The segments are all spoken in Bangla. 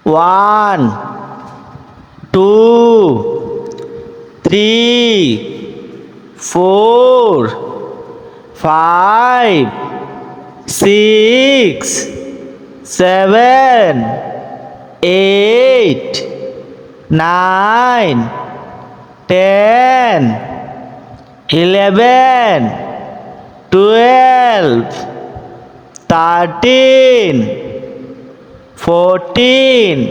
1 2 3 4 5 6 7 8 9 10 11 12 13 14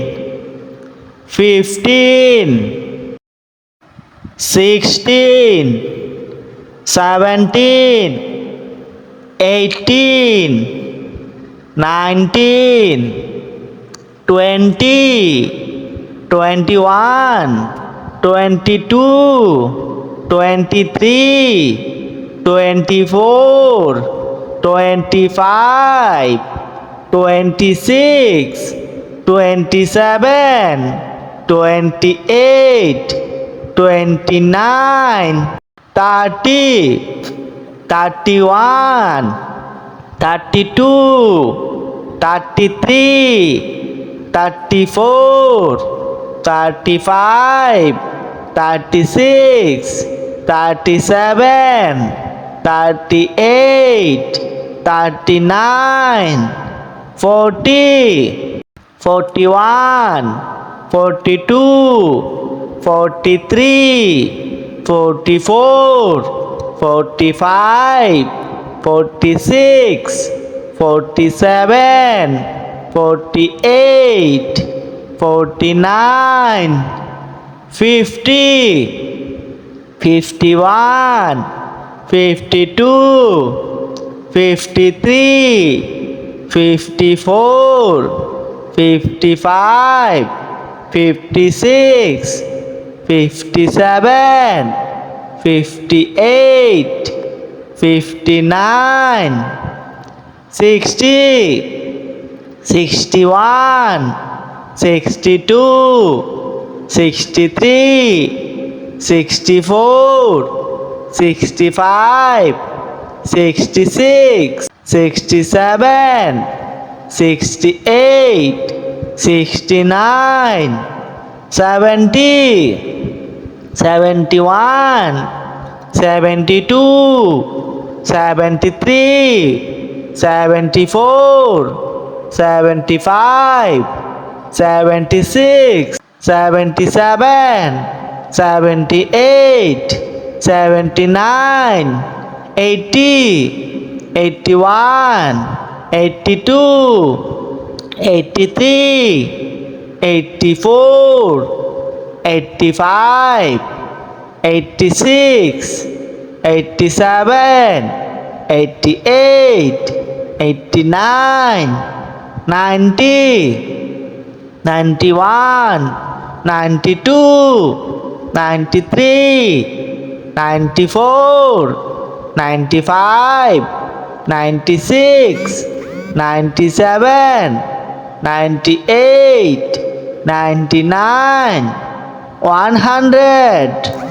15 16 17 18 19 20 21 22 23 24 25 26 27 28 29 30 31 32 33 34 35 36 37 38 39 40 41 42 43 44 45 46 47 48 49 50 51 52 53 54 55 56 57 58 59 60 61 62 63 64 65 66 67 68 69 70 71 72 73 74 75 76 77 78 79 80 81 82 83 84 85 86 87 88 89 90 91 92 93 94 95 96 97 98 99 100